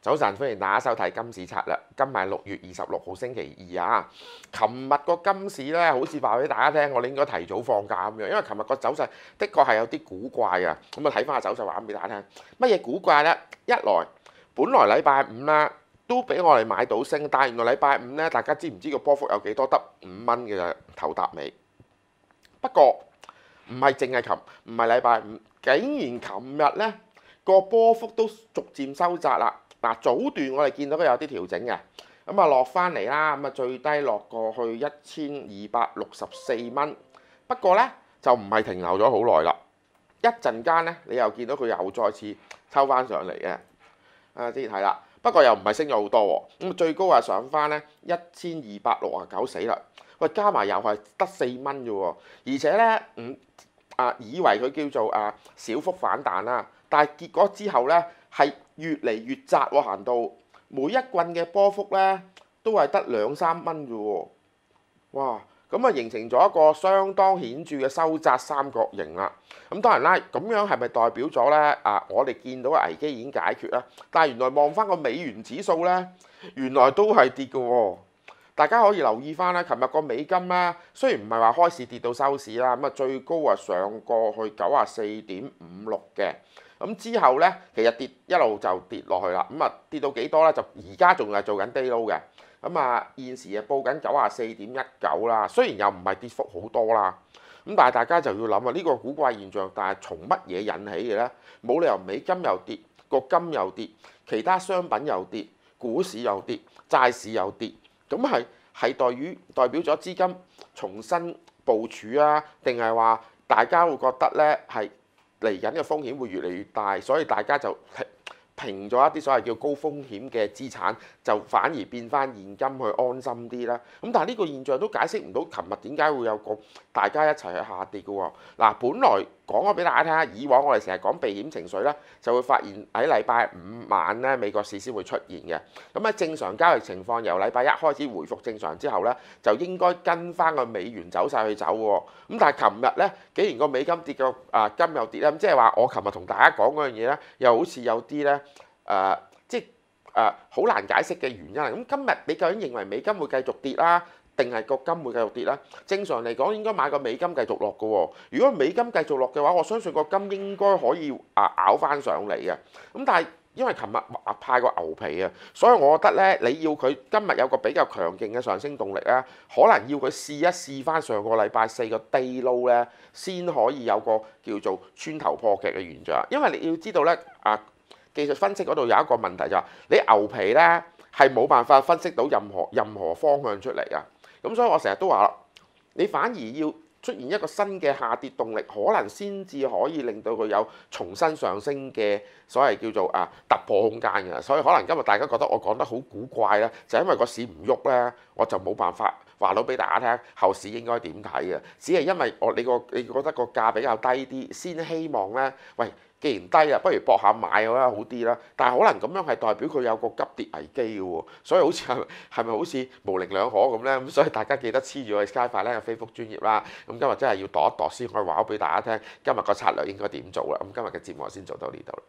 早晨，歡迎大家收睇金市策略。今日係6月26號星期二啊！琴日個金市咧，好似話俾大家聽，我哋應該提早放假咁樣，因為琴日個走勢的確係有啲古怪啊。咁啊，睇翻個走勢話俾大家聽，乜嘢古怪呢？一來，本來禮拜五啦都俾我哋買到升，但係原來禮拜五咧，大家知唔知個波幅有幾多？得5蚊嘅啫，頭搭尾。不過唔係淨係唔係禮拜五，竟然琴日咧個波幅都逐漸收窄啦。嗱，早段我哋見到佢有啲調整嘅，咁啊落翻嚟啦，咁啊最低落過去1264蚊。不過咧就唔係停留咗好耐啦，一陣間咧你又見到佢又再次抽翻上嚟嘅，先睇啦。不過又唔係升咗好多喎，咁最高啊上翻咧1269死啦。喂，加埋又係得4蚊啫喎，而且咧以為佢叫做小幅反彈啦，但係結果之後咧係越嚟越窄喎，行到每一棍嘅波幅咧都係得2-3蚊啫喎，哇！咁啊形成咗一個相當顯著嘅收窄三角形啦。咁當然啦，咁樣係咪代表咗咧我哋見到嘅危機已經解決啦？但係原來望翻個美元指數咧，原來都係跌嘅喎。大家可以留意翻啦，琴日個美金咧，雖然唔係話開市跌到收市啦，咁啊最高啊上過去94.56嘅，咁之後咧其實跌一路就跌落去啦，咁啊跌到幾多咧？就而家仲係做緊 day low 嘅，咁啊現時啊報緊94.19啦，雖然又唔係跌幅好多啦，咁但係大家就要諗啊，呢個古怪現象，但係從乜嘢引起嘅咧？冇理由美金又跌，個金又跌，其他商品又跌，股市又跌，債市又跌。咁係代表咗資金重新部署啊，定係話大家會覺得咧係嚟緊嘅風險會越嚟越大，所以大家就平咗一啲所謂叫高風險嘅資產，就反而變翻現金去安心啲啦。咁但係呢個現象都解釋唔到琴日點解會有個大家一齊去下跌嘅喎。嗱，本來講咗俾大家聽下，以往我哋成日講避險情緒咧，就會發現喺禮拜五晚咧美國市先會出現嘅。咁喺正常交易情況，由禮拜一開始回復正常之後咧，就應該跟翻個美元走勢去走喎。咁但係琴日咧，既然個美金跌個金又跌啦，咁即係話我琴日同大家講嗰樣嘢咧，又好似有啲咧好難解釋嘅原因。咁今日你究竟認為美金會繼續跌啦，定係個金會繼續跌啦？正常嚟講應該買個美金繼續落嘅喎。如果美金繼續落嘅話，我相信個金應該可以咬翻上嚟嘅。咁但係因為琴日派個牛皮啊，所以我覺得咧，你要佢今日有個比較強勁嘅上升動力咧，可能要佢試一試翻上個禮拜4個 day low 咧，先可以有個叫做穿頭破腳嘅現象。因為你要知道咧技術分析嗰度有一個問題就係你牛皮咧係冇辦法分析到任何方向出嚟啊。咁所以我成日都話啦，你反而要出現一個新嘅下跌動力，可能先至可以令到佢有重新上升嘅所謂叫做突破空間嘅。所以可能今日大家覺得我講得好古怪咧，就因為個市唔喐咧，我就冇辦法話到俾大家聽後市應該點睇嘅。只係因為你覺得個價比較低啲，先希望咧，喂，既然低啊，不如搏下買嘅話好啲啦。但係可能咁樣係代表佢有個急跌危機嘅喎，所以好似係咪好似模棱兩可咁咧？咁所以大家記得黐住我哋 Skyfire 咧嘅 Facebook 專頁啦。咁今日真係要度一度先可以話俾大家聽，今日個策略應該點做啦。咁今日嘅節目先做到呢度啦。